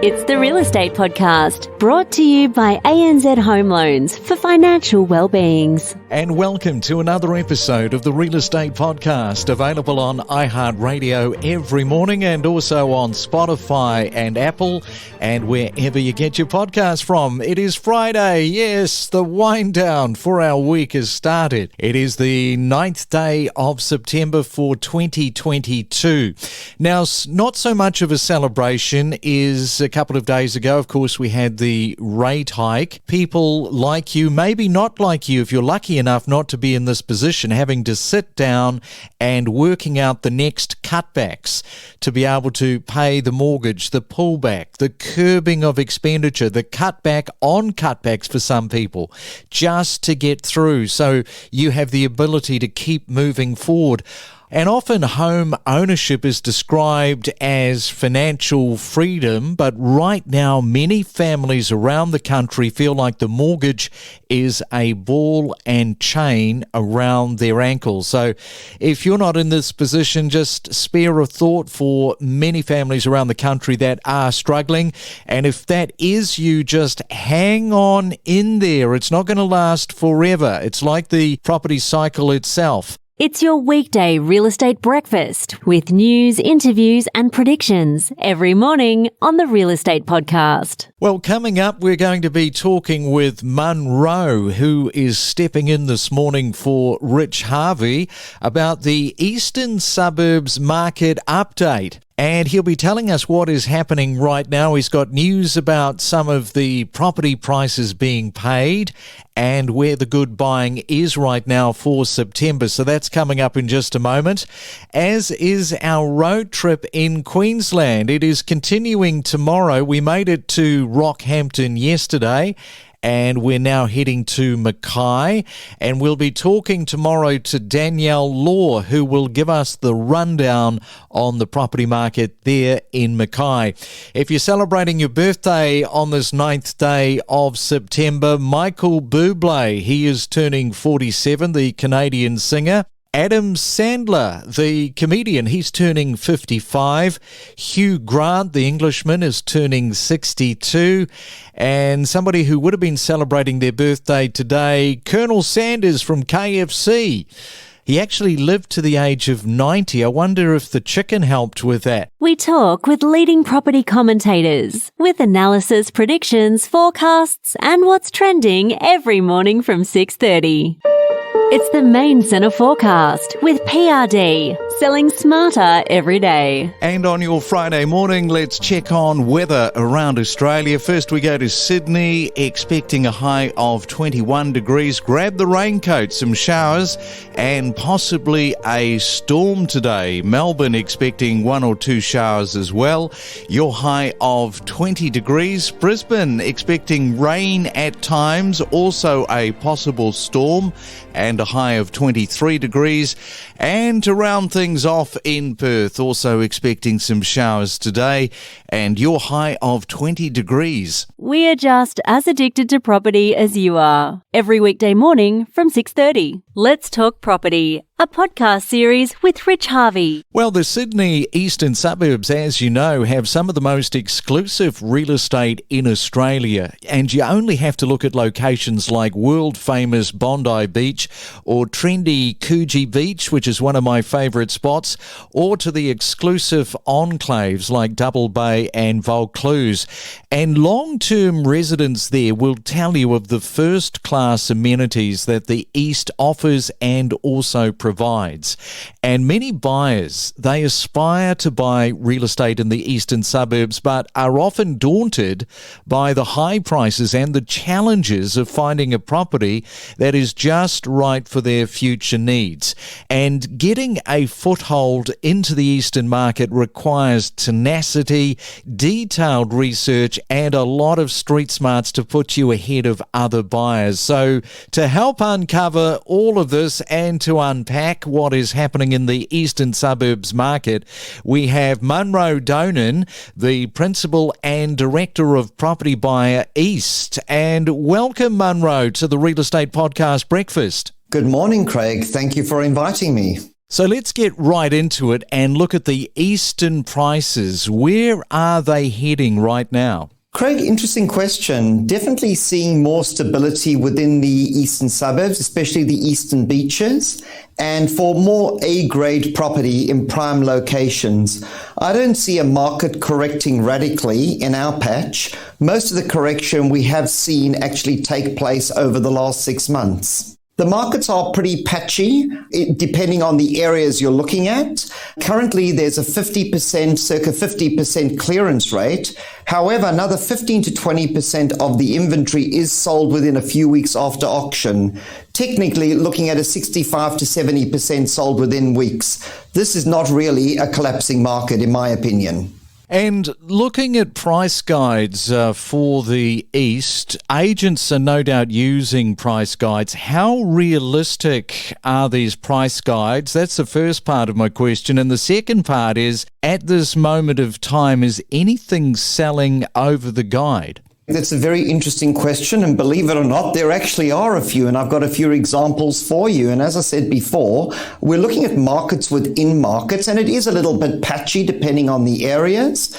It's the Real Estate Podcast, brought to you by ANZ Home Loans for financial well-beings. And welcome to another episode of the Real Estate Podcast, available on iHeartRadio every morning and also on Spotify and Apple and wherever you get your podcast from. It is Friday. Yes, the wind down for our week has started. It is the 9th day of September for 2022. Now, not so much of a celebration is a couple of days ago. Of course, we had the rate hike. People like you, maybe not like you, if you're lucky enough not to be in this position, having to sit down and working out the next cutbacks to be able to pay the mortgage, the pullback, the curbing of expenditure, the cutback on cutbacks for some people, just to get through so you have the ability to keep moving forward. And often home ownership is described as financial freedom, but right now many families around the country feel like the mortgage is a ball and chain around their ankles. So if you're not in this position, just spare a thought for many families around the country that are struggling. And if that is you, just hang on in there. It's not going to last forever. It's like the property cycle itself. It's your weekday real estate breakfast with news, interviews and predictions every morning on the Real Estate Podcast. Well, coming up, we're going to be talking with Monroe, who is stepping in this morning for Rich Harvey, about the Eastern Suburbs market update. And he'll be telling us what is happening right now. He's got news about some of the property prices being paid and where the good buying is right now for September. So that's coming up in just a moment, as is our road trip in Queensland. It is continuing tomorrow. We made it to Rockhampton yesterday, and we're now heading to Mackay, and we'll be talking tomorrow to Danielle Law, who will give us the rundown on the property market there in Mackay. If you're celebrating your birthday on this 9th day of September, Michael Bublé, he is turning 47, the Canadian singer. Adam Sandler, the comedian, he's turning 55. Hugh Grant, the Englishman, is turning 62. And somebody who would have been celebrating their birthday today, Colonel Sanders from KFC. He actually lived to the age of 90. I wonder if the chicken helped with that. We talk with leading property commentators with analysis, predictions, forecasts and what's trending every morning from 6:30. It's the Main Centre Forecast with PRD, selling smarter every day. And on your Friday morning, let's check on weather around Australia. First, we go to Sydney, expecting a high of 21 degrees. Grab the raincoat, some showers, and possibly a storm today. Melbourne expecting 1 or 2 showers as well. Your high of 20 degrees. Brisbane expecting rain at times, also a possible storm, and a high of 23 degrees. And to round things off in Perth, also expecting some showers today, and your high of 20 degrees. We are just as addicted to property as you are. Every weekday morning from 6:30. Let's Talk Property, a podcast series with Rich Harvey. Well, the Sydney Eastern Suburbs, as you know, have some of the most exclusive real estate in Australia, and you only have to look at locations like world-famous Bondi Beach or trendy Coogee Beach, which is one of my favourite spots, or to the exclusive enclaves like Double Bay and Vaucluse. And long-term residents there will tell you of the first-class amenities that the East offers and also provides. And many buyers, they aspire to buy real estate in the eastern suburbs, but are often daunted by the high prices and the challenges of finding a property that is just right for their future needs. And getting a foothold into the eastern market requires tenacity, detailed research, and a lot of street smarts to put you ahead of other buyers. So to help uncover all of this and to unpack what is happening in the eastern suburbs market, we have Monroe Donan, the Principal and Director of Property Buyer East. And welcome, Monroe, to the Real Estate Podcast Breakfast. Good morning, Craig. Thank you for inviting me. So let's get right into it and look at the eastern prices. Where are they heading right now? Craig, interesting question. Definitely seeing more stability within the eastern suburbs, especially the eastern beaches, and for more A-grade property in prime locations. I don't see a market correcting radically in our patch. Most of the correction we have seen actually take place over the last 6 months. The markets are pretty patchy, depending on the areas you're looking at. Currently, there's a 50%, circa 50% clearance rate. However, another 15 to 20% of the inventory is sold within a few weeks after auction. Technically, looking at a 65 to 70% sold within weeks. This is not really a collapsing market, in my opinion. And looking at price guides for the East, agents are no doubt using price guides. How realistic are these price guides? That's the first part of my question. And the second part is, at this moment of time, is anything selling over the guide? That's a very interesting question, and believe it or not, there actually are a few, and I've got a few examples for you. And as I said before, we're looking at markets within markets, and it is a little bit patchy depending on the areas.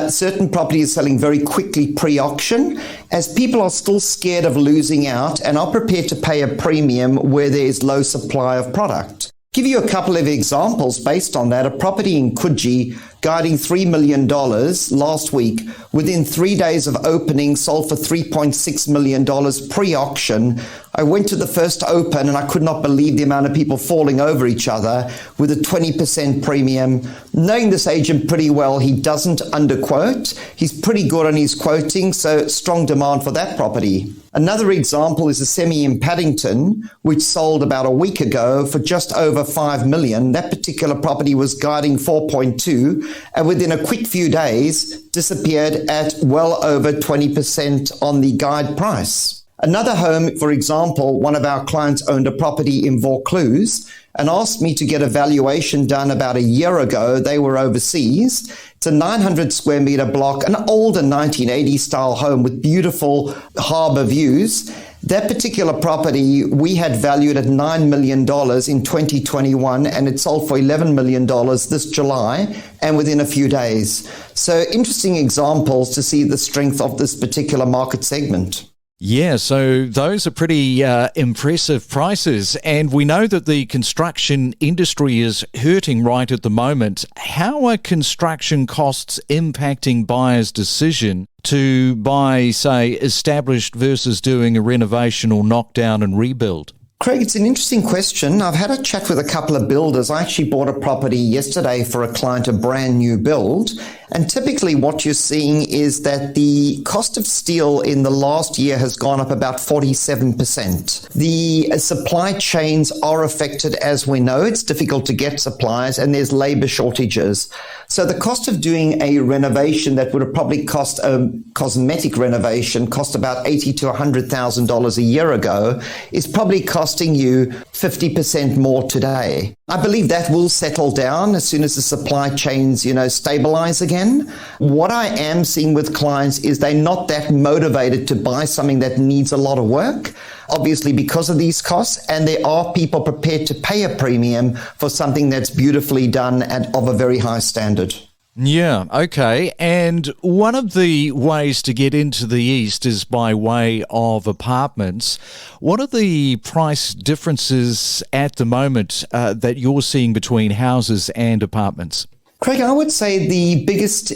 Certain properties are selling very quickly pre-auction, as people are still scared of losing out and are prepared to pay a premium where there is low supply of product. Give you a couple of examples based on that. A property in Coogee guiding $3 million last week, within 3 days of opening, sold for $3.6 million pre-auction. I went to the first open and I could not believe the amount of people falling over each other with a 20% premium. Knowing this agent pretty well, he doesn't underquote. He's pretty good on his quoting, so strong demand for that property. Another example is a semi in Paddington, which sold about a week ago for just over $5 million. That particular property was guiding 4.2, and within a quick few days disappeared at well over 20% on the guide price. Another home, for example, one of our clients owned a property in Vaucluse and asked me to get a valuation done about a year ago. They were overseas. It's a 900 square meter block, an older 1980s style home with beautiful harbour views. That particular property we had valued at $9 million in 2021, and it sold for $11 million this July and within a few days. So interesting examples to see the strength of this particular market segment. Yeah, so those are pretty impressive prices, and we know that the construction industry is hurting right at the moment. How are construction costs impacting buyers' decision to buy, say, established versus doing a renovation or knockdown and rebuild? Craig, it's an interesting question. I've had a chat with a couple of builders. I actually bought a property yesterday for a client, a brand new build. And typically what you're seeing is that the cost of steel in the last year has gone up about 47%. The supply chains are affected, as we know. It's difficult to get supplies and there's labor shortages. So the cost of doing a renovation that would have probably cost a cosmetic renovation, cost about $80,000 to $100,000 a year ago, is probably costing you 50% more today. I believe that will settle down as soon as the supply chains, stabilize again. What I am seeing with clients is they're not that motivated to buy something that needs a lot of work, obviously because of these costs, and there are people prepared to pay a premium for something that's beautifully done and of a very high standard. Yeah, okay. And one of the ways to get into the East is by way of apartments. What are the price differences at the moment that you're seeing between houses and apartments? Craig, I would say the biggest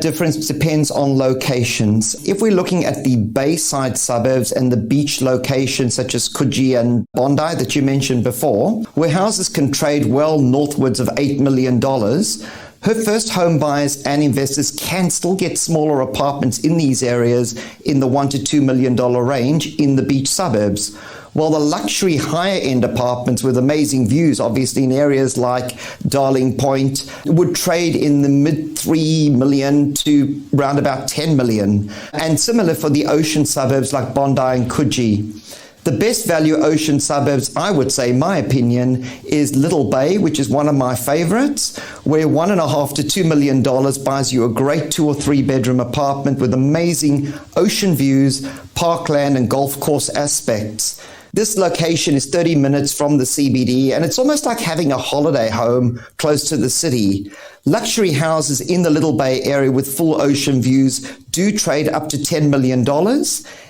difference depends on locations. If we're looking at the Bayside suburbs and the beach locations such as Coogee and Bondi that you mentioned before, where houses can trade well northwards of $8 million, her first home buyers and investors can still get smaller apartments in these areas in the $1 to $2 million range in the beach suburbs. While the luxury higher end apartments with amazing views, obviously in areas like Darling Point, would trade in the mid $3 million to around about $10 million. And similar for the ocean suburbs like Bondi and Coogee. The best value ocean suburbs, I would say, in my opinion, is Little Bay, which is one of my favorites, where $1.5 to $2 million buys you a great 2 or 3 bedroom apartment with amazing ocean views, parkland and golf course aspects. This location is 30 minutes from the CBD, and it's almost like having a holiday home close to the city. Luxury houses in the Little Bay area with full ocean views do trade up to $10 million,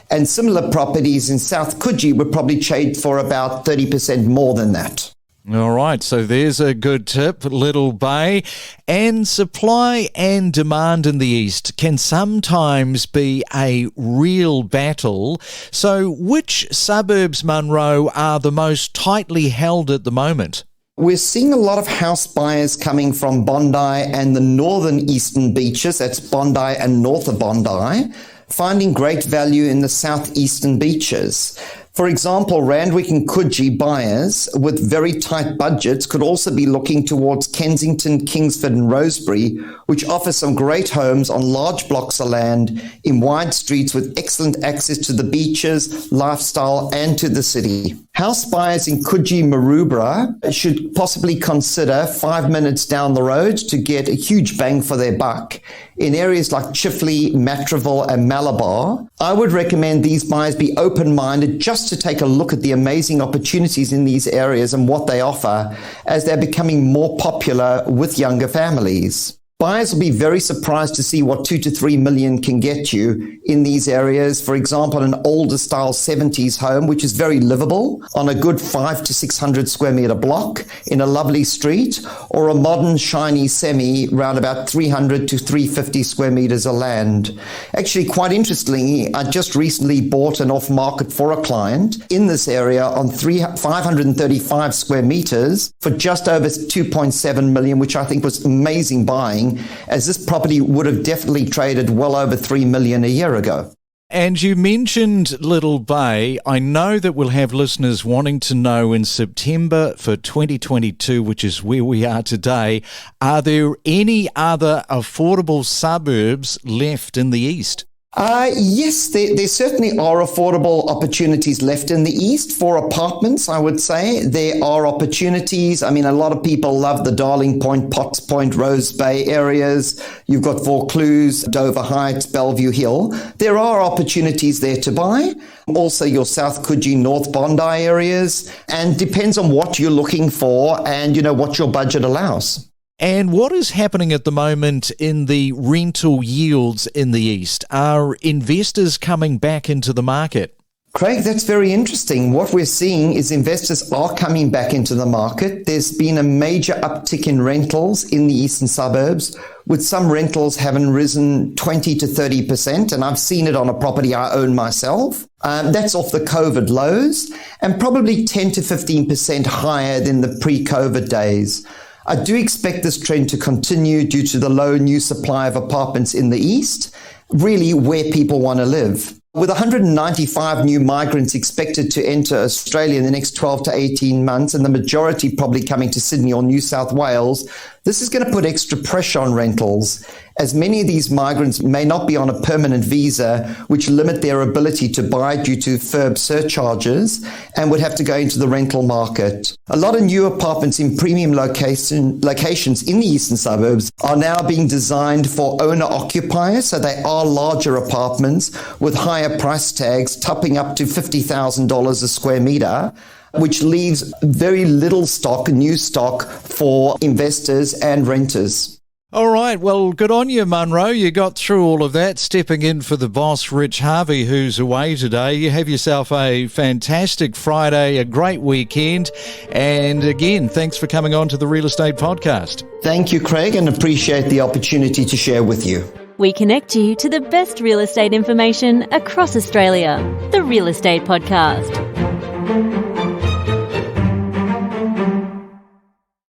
and similar properties in South Coogee would probably trade for about 30% more than that. All right, so there's a good tip, Little Bay. And supply and demand in the east can sometimes be a real battle. So which suburbs, Monroe, are the most tightly held at the moment? We're seeing a lot of house buyers coming from Bondi and the northern eastern beaches, that's Bondi and north of Bondi, finding great value in the southeastern beaches. For example, Randwick and Coogee buyers with very tight budgets could also be looking towards Kensington, Kingsford and Rosebery, which offer some great homes on large blocks of land in wide streets with excellent access to the beaches, lifestyle and to the city. House buyers in Coogee, Maroubra should possibly consider 5 minutes down the road to get a huge bang for their buck. In areas like Chifley, Matraville and Malabar, I would recommend these buyers be open-minded just to take a look at the amazing opportunities in these areas and what they offer as they're becoming more popular with younger families. Buyers will be very surprised to see what 2 to 3 million can get you in these areas. For example, an older style 70s home, which is very livable on a good 500 to 600 square meter block in a lovely street, or a modern shiny semi around about 300 to 350 square meters of land. Actually, quite interestingly, I just recently bought an off market for a client in this area on 535 square meters for just over 2.7 million, which I think was amazing buying, as this property would have definitely traded well over 3 million a year ago. And you mentioned Little Bay. I know that we'll have listeners wanting to know in September for 2022, which is where we are today, are there any other affordable suburbs left in the east? Yes, there certainly are affordable opportunities left in the east for apartments, I would say. There are opportunities. I mean, a lot of people love the Darling Point, Potts Point, Rose Bay areas. You've got Vaucluse, Dover Heights, Bellevue Hill. There are opportunities there to buy. Also your South Coogee, North Bondi areas. And depends on what you're looking for and, what your budget allows. And what is happening at the moment in the rental yields in the east? Are investors coming back into the market? Craig, that's very interesting. What we're seeing is investors are coming back into the market. There's been a major uptick in rentals in the eastern suburbs, with some rentals having risen 20 to 30%, and I've seen it on a property I own myself. That's off the COVID lows, and probably 10 to 15% higher than the pre-COVID days. I do expect this trend to continue due to the low new supply of apartments in the east, really where people want to live. With 195 new migrants expected to enter Australia in the next 12 to 18 months, and the majority probably coming to Sydney or New South Wales, this is going to put extra pressure on rentals, as many of these migrants may not be on a permanent visa, which limit their ability to buy due to FIRB surcharges, and would have to go into the rental market. A lot of new apartments in premium locations in the eastern suburbs are now being designed for owner-occupiers, so they are larger apartments with higher price tags, topping up to $50,000 a square meter, which leaves very little new stock for investors and renters. All right, well, good on you, Monroe. You got through all of that, stepping in for the boss, Rich Harvey, who's away today. You have yourself a fantastic Friday, a great weekend, and again, thanks for coming on to the Real Estate Podcast. Thank you, Craig, and appreciate the opportunity to share with you. We connect you to the best real estate information across Australia. The Real Estate Podcast.